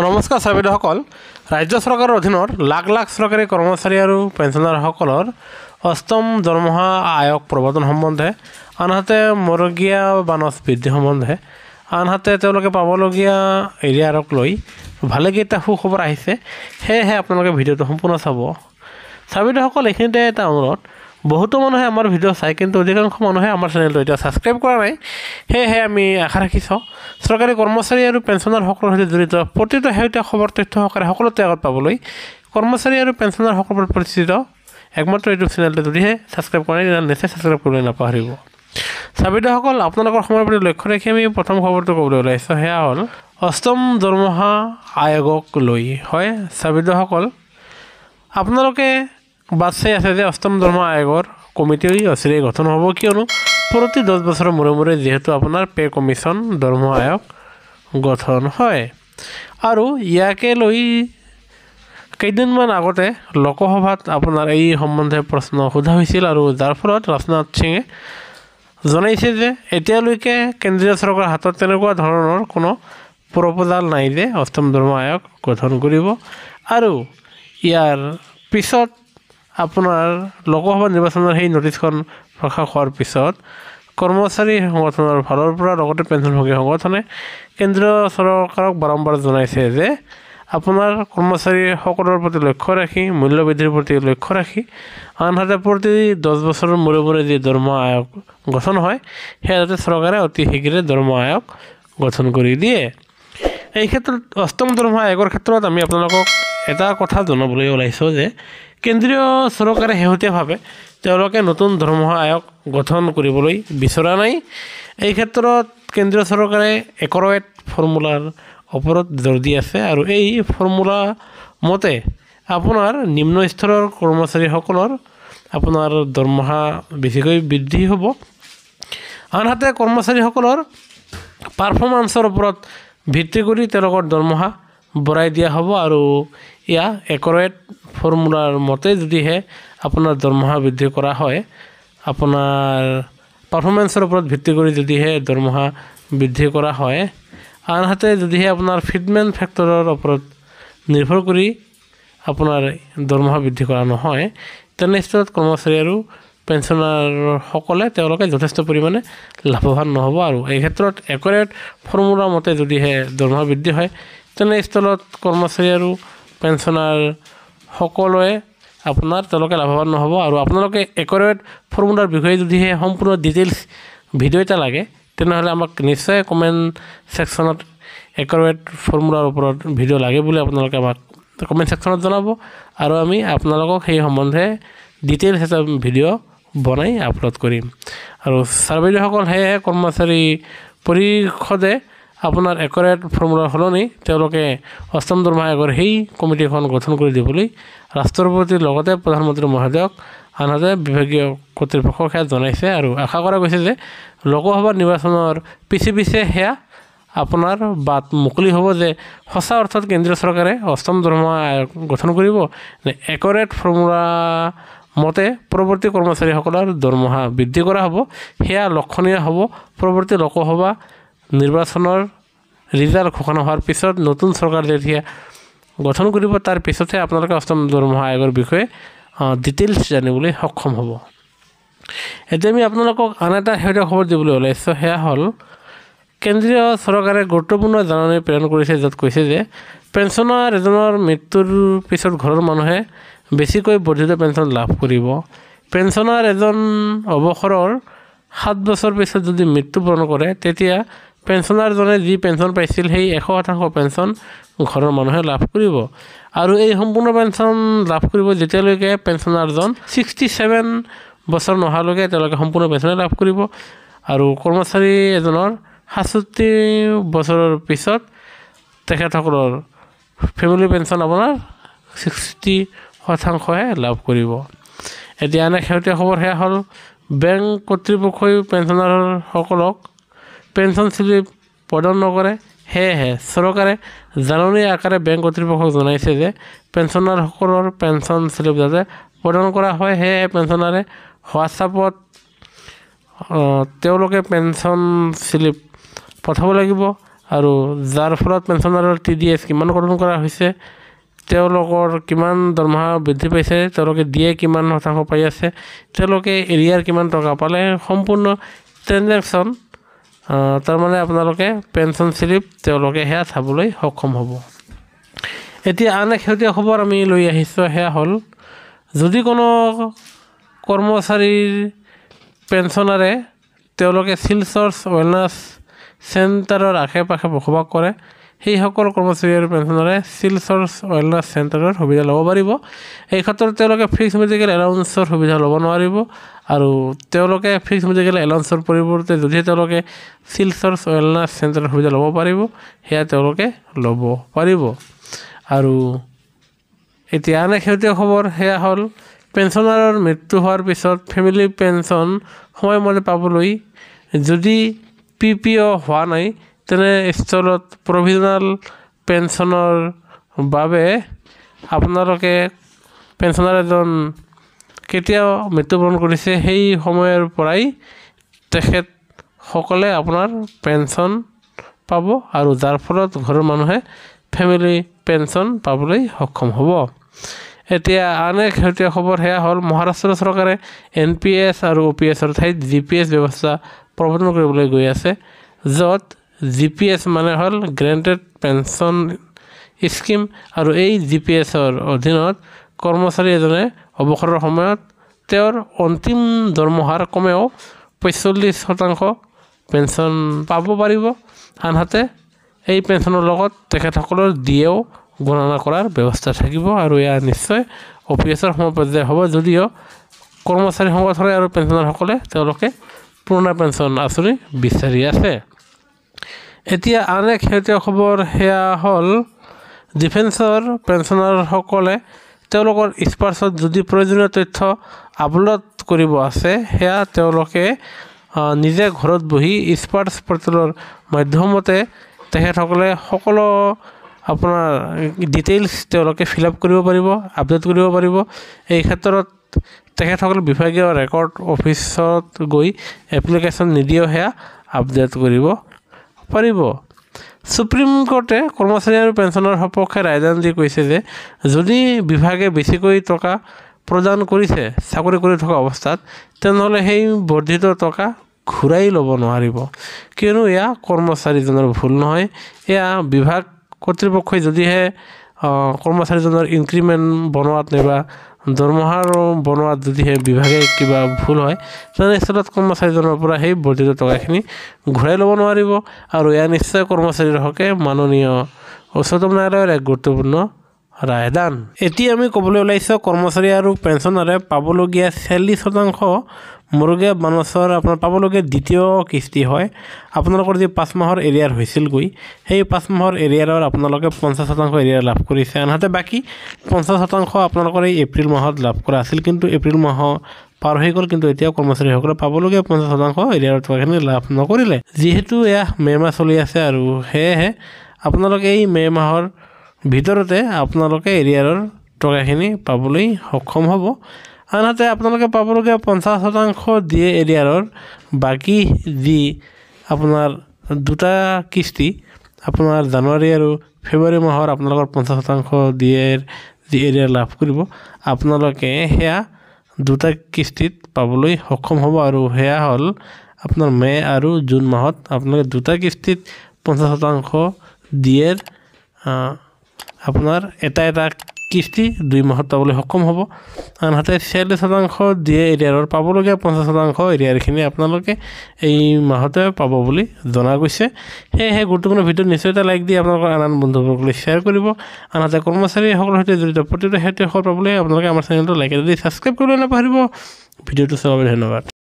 নমস্কাৰ চাবিদসকল ৰাজ্য চৰকাৰৰ অধীনৰ লাখ লাখ চৰকাৰী কৰ্মচাৰী আৰু পেঞ্চনাৰসকলৰ অষ্টম দৰমহা আয়োগ প্ৰৱৰ্তন সম্বন্ধে আনহাতে মৰগীয়া বানচ বৃদ্ধি সম্বন্ধে আনহাতে তেওঁলোকে পাবলগীয়া এৰিয়াৰক লৈ ভালেকেইটা সুখবৰ আহিছে সেয়েহে আপোনালোকে ভিডিঅ'টো সম্পূৰ্ণ চাব চাবিদসকল এইখিনিতে এটা অনুৰোধ বহুতো মানুহে আমাৰ ভিডিঅ' চাই কিন্তু অধিকাংশ মানুহে আমাৰ চেনেলটো এতিয়া ছাবস্ক্ৰাইব কৰা নাই সেয়েহে আমি আশা ৰাখিছোঁ চৰকাৰী কৰ্মচাৰী আৰু পেঞ্চনাৰসকলৰ সৈতে জড়িত প্ৰতিটো শেহতীয়া খবৰ তথ্য সহকাৰে সকলোতে আগত পাবলৈ কৰ্মচাৰী আৰু পেঞ্চনাৰসকলৰ পৰিচিত একমাত্ৰ ইউটিউব চেনেলটো যদিহে ছাবস্ক্ৰাইব কৰা নাই তেন্তে নিশ্চয় ছাবস্ক্ৰাইব কৰিবলৈ নাপাহৰিব চাবিদসকল আপোনালোকৰ সময়ৰ প্ৰতি লক্ষ্য ৰাখি আমি প্ৰথম খবৰটো ক'বলৈ ওলাইছোঁ সেয়া হ'ল অষ্টম দৰমহা আয়োগক লৈ হয় চাবিদসকল আপোনালোকে বাদ চাই আছে যে অষ্টম দৰমহা আয়োগৰ কমিটি অচিৰেই গঠন হ'ব কিয়নো প্ৰতি 10 বছৰৰ মূৰে মূৰে যিহেতু আপোনাৰ পে কমিশ্যন দৰমহা আয়োগ গঠন হয় আৰু ইয়াকে লৈ কেইদিনমান আগতে লোকসভাত আপোনাৰ এই সম্বন্ধে প্ৰশ্ন সোধা হৈছিল আৰু যাৰ ফলত ৰাজনাথ সিঙে জনাইছে যে এতিয়ালৈকে কেন্দ্ৰীয় চৰকাৰৰ হাতত তেনেকুৱা ধৰণৰ কোনো প্ৰপ'জাল নাই যে অষ্টম দৰমহা আয়োগ গঠন কৰিব আৰু ইয়াৰ পিছত আপোনাৰ লোকসভা নিৰ্বাচনৰ সেই নটিছখন প্ৰকাশ হোৱাৰ পিছত কৰ্মচাৰী সংগঠনৰ ফালৰ পৰা লগতে পেঞ্চনভোগী সংগঠনে কেন্দ্ৰীয় চৰকাৰক বাৰম্বাৰ জনাইছে যে আপোনাৰ কৰ্মচাৰীসকলৰ প্ৰতি লক্ষ্য ৰাখি মূল্য বৃদ্ধিৰ প্ৰতি লক্ষ্য ৰাখি আনহাতে প্ৰতি 10 বছৰৰ মূৰে মূৰে যি দৰমহা আয়োগ গঠন হয় সেয়া যাতে চৰকাৰে অতি শীঘ্ৰে দৰমহা আয়োগ গঠন কৰি দিয়ে এই ক্ষেত্ৰত অষ্টম দৰমহা আয়োগৰ ক্ষেত্ৰত আমি আপোনালোকক এটা কথা জনাবলৈ ওলাইছোঁ যে কেন্দ্ৰীয় চৰকাৰে শেহতীয়াভাৱে তেওঁলোকে নতুন দৰমহা আয়োগ গঠন কৰিবলৈ বিচৰা নাই এই ক্ষেত্ৰত কেন্দ্ৰীয় চৰকাৰে একৰৱেট ফৰ্মুলাৰ ওপৰত জোৰ দি আছে আৰু এই ফৰ্মুলা মতে আপোনাৰ নিম্ন স্তৰৰ কৰ্মচাৰীসকলৰ আপোনাৰ দৰমহা বেছিকৈ বৃদ্ধি হ'ব আনহাতে কৰ্মচাৰীসকলৰ পাৰফৰ্মেন্সৰ ওপৰত ভিত্তি কৰি তেওঁলোকৰ দৰমহা বঢ়াই দিয়া হ'ব আৰু ইয়া একৰৱেট ফৰ্মুলাৰ মতে যদিহে আপোনাৰ দৰমহা বৃদ্ধি কৰা হয় আপোনাৰ পাৰফৰ্মেন্সৰ ওপৰত ভিত্তি কৰি যদিহে দৰমহা বৃদ্ধি কৰা হয় আনহাতে যদিহে আপোনাৰ ফিটমেণ্ট ফেক্টৰৰ ওপৰত নিৰ্ভৰ কৰি আপোনাৰ দৰমহা বৃদ্ধি কৰা নহয় তেনেস্থলত কৰ্মচাৰী আৰু পেঞ্চনাৰসকলে তেওঁলোকে যথেষ্ট পৰিমাণে লাভৱান নহ'ব আৰু এই ক্ষেত্ৰত একৰৱেট ফৰ্মুলা মতে যদিহে দৰমহা বৃদ্ধি হয় তেনেস্থলত কৰ্মচাৰী আৰু পেঞ্চনাৰ সকলোৱে আপোনাৰ তেওঁলোকে লাভৱান নহ'ব আৰু আপোনালোকে একৰৱেট ফৰ্মুলাৰ বিষয়ে যদিহে সম্পূৰ্ণ ডিটেইলছ ভিডিঅ' এটা লাগে তেনেহ'লে আমাক নিশ্চয় কমেণ্ট ছেকশ্যনত একৰৱেট ফৰ্মুলাৰ ওপৰত ভিডিঅ' লাগে বুলি আপোনালোকে আমাক কমেণ্ট ছেকশ্যনত জনাব আৰু আমি আপোনালোকক সেই সম্বন্ধে ডিটেইলছ এটা ভিডিঅ' বনাই আপলোড কৰিম আৰু চাৰ্ভেসকল সেয়েহে কৰ্মচাৰী পৰিষদে আপোনাৰ একৰৱেট ফৰ্মুলাৰ সলনি তেওঁলোকে অষ্টম দৰমহা আয়োগৰ সেই কমিটিখন গঠন কৰি দিবলৈ ৰাষ্ট্ৰপতিৰ লগতে প্ৰধানমন্ত্ৰী মহোদয়ক আনহাতে বিভাগীয় কৰ্তৃপক্ষক সেয়া জনাইছে আৰু আশা কৰা গৈছে যে লোকসভা নিৰ্বাচনৰ পিছে সেয়া আপোনাৰ বাট মুকলি হ'ব যে সঁচা অৰ্থত কেন্দ্ৰীয় চৰকাৰে অষ্টম দৰমহা আয়োগ গঠন কৰিব নে একৰৱেট ফৰ্মুলা মতে পৰৱৰ্তী কৰ্মচাৰীসকলৰ দৰমহা বৃদ্ধি কৰা হ'ব সেয়া লক্ষণীয় হ'ব পৰৱৰ্তী লোকসভা নিৰ্বাচনৰ ৰিজাল্ট ঘোষণা হোৱাৰ পিছত নতুন চৰকাৰ যেতিয়া গঠন কৰিব তাৰ পিছতহে আপোনালোকে অষ্টম দৰমহা আয়োগৰ বিষয়ে ডিটেইলছ জানিবলৈ সক্ষম হ'ব এতিয়া আমি আপোনালোকক আন এটা শেহতীয়া খবৰ দিবলৈ ওলাইছোঁ সেয়া হ'ল কেন্দ্ৰীয় চৰকাৰে গুৰুত্বপূৰ্ণ জাননী প্ৰেৰণ কৰিছে য'ত কৈছে যে পেঞ্চনাৰ এজনৰ মৃত্যুৰ পিছত ঘৰৰ মানুহে বেছিকৈ বৰ্ধিত পেঞ্চন লাভ কৰিব পেঞ্চনাৰ এজন অৱসৰৰ 7 বছৰ পিছত যদি মৃত্যুবৰণ কৰে তেতিয়া পেঞ্চনাৰজনে যি পেঞ্চন পাইছিল সেই 100% পেঞ্চন ঘৰৰ মানুহে লাভ কৰিব আৰু এই সম্পূৰ্ণ পেঞ্চন লাভ কৰিব যেতিয়ালৈকে পেঞ্চনাৰজন 67 বছৰ নোহোৱালৈকে তেওঁলোকে সম্পূৰ্ণ পেঞ্চন লাভ কৰিব আৰু কৰ্মচাৰী এজনৰ 67 বছৰৰ পিছত তেখেতসকলৰ ফেমিলি পেঞ্চন আপোনাৰ 60%হে লাভ কৰিব এতিয়া এনে শেহতীয়া খবৰ সেয়া হ'ল বেংক কৰ্তৃপক্ষই পেঞ্চনাৰসকলক পেঞ্চন স্লিপ প্ৰদান নকৰে সেয়েহে চৰকাৰে জাননী আকাৰে বেংক কৰ্তৃপক্ষক জনাইছে যে পেঞ্চনাৰসকলৰ পেঞ্চন স্লিপ যাতে প্ৰদান কৰা হয় সেয়েহে পেঞ্চনাৰে হোৱাটছআপত তেওঁলোকে পেঞ্চন স্লিপ পঠাব লাগিব আৰু যাৰ ফলত পেঞ্চনাৰৰ TDS কিমান গঠন কৰা হৈছে, তেওঁলোকৰ কিমান দৰমহা বৃদ্ধি পাইছে, তেওঁলোকে দিয়ে কিমান শতাংশ পাই আছে, তেওঁলোকে এৰিয়াৰ কিমান টকা পালে, সম্পূৰ্ণ ট্ৰেনজেকশ্যন তাৰমানে আপোনালোকে পেঞ্চন স্লিপ তেওঁলোকে সেয়া চাবলৈ সক্ষম হ'ব। এতিয়া আন এক শেহতীয়া খবৰ আমি লৈ আহিছোঁ, সেয়া হ'ল যদি কোনো কৰ্মচাৰীৰ পেঞ্চনাৰে তেওঁলোকে শিলচৰ ৱেলনেছ চেণ্টাৰৰ আশে পাশে বসবাস কৰে, সেইসকল কৰ্মচাৰী আৰু পেঞ্চনাৰে শিলচৰ ৱেলনেছ চেণ্টাৰৰ সুবিধা ল'ব পাৰিব। এই ক্ষেত্ৰত তেওঁলোকে ফিক্স মেডিকেল এলাউন্সৰ সুবিধা ল'ব নোৱাৰিব, আৰু তেওঁলোকে ফিক্স মেডিকেল এলাউন্সৰ পৰিৱৰ্তে যদিহে তেওঁলোকে শিলচৰ ৱেলনেছ চেণ্টাৰৰ সুবিধা ল'ব পাৰিব, সেয়া তেওঁলোকে ল'ব পাৰিব। আৰু এতিয়া আন এক শেহতীয়া খবৰ, সেয়া হ'ল পেঞ্চনাৰৰ মৃত্যু হোৱাৰ পিছত ফেমিলি পেঞ্চন সময়মতে পাবলৈ যদি PPO হোৱা নাই, তেনে স্থলত প্ৰভিজনেল পেঞ্চনৰ বাবে আপোনালোকে পেঞ্চনাৰ এজন কেতিয়াও মৃত্যুবৰণ কৰিছে, সেই সময়ৰ পৰাই তেখেতসকলে আপোনাৰ পেঞ্চন পাব, আৰু যাৰ ফলত ঘৰৰ মানুহে ফেমিলি পেঞ্চন পাবলৈ সক্ষম হ'ব। এতিয়া আন এক শেহতীয়া খবৰ, সেয়া হ'ল মহাৰাষ্ট্ৰ চৰকাৰে NPS আৰু OPSৰ ঠাইত GPS ব্যৱস্থা প্ৰৱৰ্তন কৰিবলৈ গৈ আছে, য'ত GPS মানে হ'ল গ্ৰেণ্টেড পেঞ্চন স্কিম, আৰু এই GPSৰ অধীনত কৰ্মচাৰী এজনে অৱসৰৰ সময়ত তেওঁৰ অন্তিম দৰমহাৰ কমেও 45% পেঞ্চন পাব পাৰিব। আনহাতে এই পেঞ্চনৰ লগত তেখেতসকলৰ DAও গণনা কৰাৰ ব্যৱস্থা থাকিব, আৰু এয়া নিশ্চয় OPSৰ সমপৰ্যায় হ'ব, যদিও কৰ্মচাৰী সংগঠনে আৰু পেঞ্চনাৰসকলে তেওঁলোকে পুৰণা পেঞ্চন আঁচনি বিচাৰি আছে। এতিয়া আন এক শেহতীয়া খবৰ, সেয়া হ'ল ডিফেন্সৰ পেঞ্চনাৰসকলে তেওঁলোকৰ স্পাৰ্চত যদি প্ৰয়োজনীয় তথ্য আপলোড কৰিব আছে, সেয়া তেওঁলোকে নিজে ঘৰত বহি স্পাৰ্চ পৰ্টেলৰ মাধ্যমতে তেখেতসকলে সকলো আপোনাৰ ডিটেইলছ তেওঁলোকে ফিল আপ কৰিব পাৰিব, আপডেট কৰিব পাৰিব। এই ক্ষেত্ৰত তেখেতসকলে বিভাগীয় ৰেকৰ্ড অফিচত গৈ এপ্লিকেশ্যন নিদিয়েও সেয়া আপডেট কৰিব পাৰিব। সুপ্ৰিম কোৰ্টে কৰ্মচাৰী আৰু পেঞ্চনৰ সপক্ষে ৰায়দান দি কৈছে যে যদি বিভাগে বেছিকৈ টকা প্ৰদান কৰিছে চাকৰি কৰি থকা অৱস্থাত, তেনেহ'লে সেই বৰ্ধিত টকা ঘূৰাই ল'ব নোৱাৰিব, কিয়নো এয়া কৰ্মচাৰীজনৰ ভুল নহয়। এয়া বিভাগ কৰ্তৃপক্ষই যদিহে কৰ্মচাৰীজনৰ ইনক্ৰিমেণ্ট বনোৱাত নাইবা দৰমহাৰ বনোৱাত যদিহে বিভাগে কিবা ভুল হয়, তেনেস্থলত কৰ্মচাৰীজনৰ পৰা সেই বৰ্ধিত টকাখিনি ঘূৰাই ল'ব নোৱাৰিব, আৰু এয়া নিশ্চয় কৰ্মচাৰীৰ হকে মাননীয় উচ্চতম ন্যায়ালয়ৰ এক গুৰুত্বপূৰ্ণ ৰায়দান। এতিয়া আমি ক'বলৈ ওলাইছোঁ কৰ্মচাৰী আৰু পেঞ্চনাৰে পাবলগীয়া 40% মৰুগীয়া বানচৰ আপোনাৰ পাবলগীয়া দ্বিতীয় কিস্তি হয়। আপোনালোকৰ যি 5 মাহৰ এৰিয়াৰ হৈছিলগৈ, সেই 5 মাহৰ এৰিয়াৰৰ আপোনালোকে 50% এৰিয়াৰ লাভ কৰিছে, আনহাতে বাকী 50% আপোনালোকৰ এই এপ্ৰিল মাহত লাভ কৰা আছিল, কিন্তু এপ্ৰিল মাহ পাৰ হৈ গ'ল, কিন্তু এতিয়াও কৰ্মচাৰীসকলে পাবলগীয়া 50% এৰিয়াৰ টকাখিনি লাভ নকৰিলে। যিহেতু এয়া মে' মাহ চলি আছে, আৰু সেয়েহে আপোনালোকে এই মে' মাহৰ ভিতৰতে আপোনালোকে এৰিয়াৰৰ টকাখিনি পাবলৈ সক্ষম হ'ব। আনহাতে আপোনালোকে পাবলগীয়া 50% দিয়ে এৰিয়াৰৰ বাকী যি আপোনাৰ দুটা কিস্তি, আপোনাৰ জানুৱাৰী আৰু ফেব্ৰুৱাৰী মাহৰ আপোনালোকৰ 50% দিয়ে যি এৰিয়াৰ লাভ কৰিব, আপোনালোকে সেয়া দুটা কিস্তিত পাবলৈ সক্ষম হ'ব, আৰু সেয়া হ'ল আপোনাৰ মে' আৰু জুন মাহত আপোনালোকে দুটা কিস্তিত 50% দিয়ে আপোনাৰ এটা কিস্তি 2 মাহত পাবলৈ সক্ষম হ'ব। আনহাতে 40% দিয়ে এৰিয়াৰৰ পাবলগীয়া 50% এৰিয়াৰখিনি আপোনালোকে এই মাহতে পাব বুলি জনা গৈছে। সেয়েহে গুৰুত্বপূৰ্ণ ভিডিঅ' নিশ্চয় এটা লাইক দি আপোনালোকৰ আন বন্ধুবৰ্গলৈ শ্বেয়াৰ কৰিব। আনহাতে কৰ্মচাৰীসকলৰ সৈতে জড়িত প্ৰতিটো শেহতীয়া খবৰ পাবলৈ আপোনালোকে আমাৰ চেনেলটো লাইক দি ছাবস্ক্ৰাইব কৰিবলৈ নাপাহৰিব। ভিডিঅ'টো চাবলৈ ধন্যবাদ।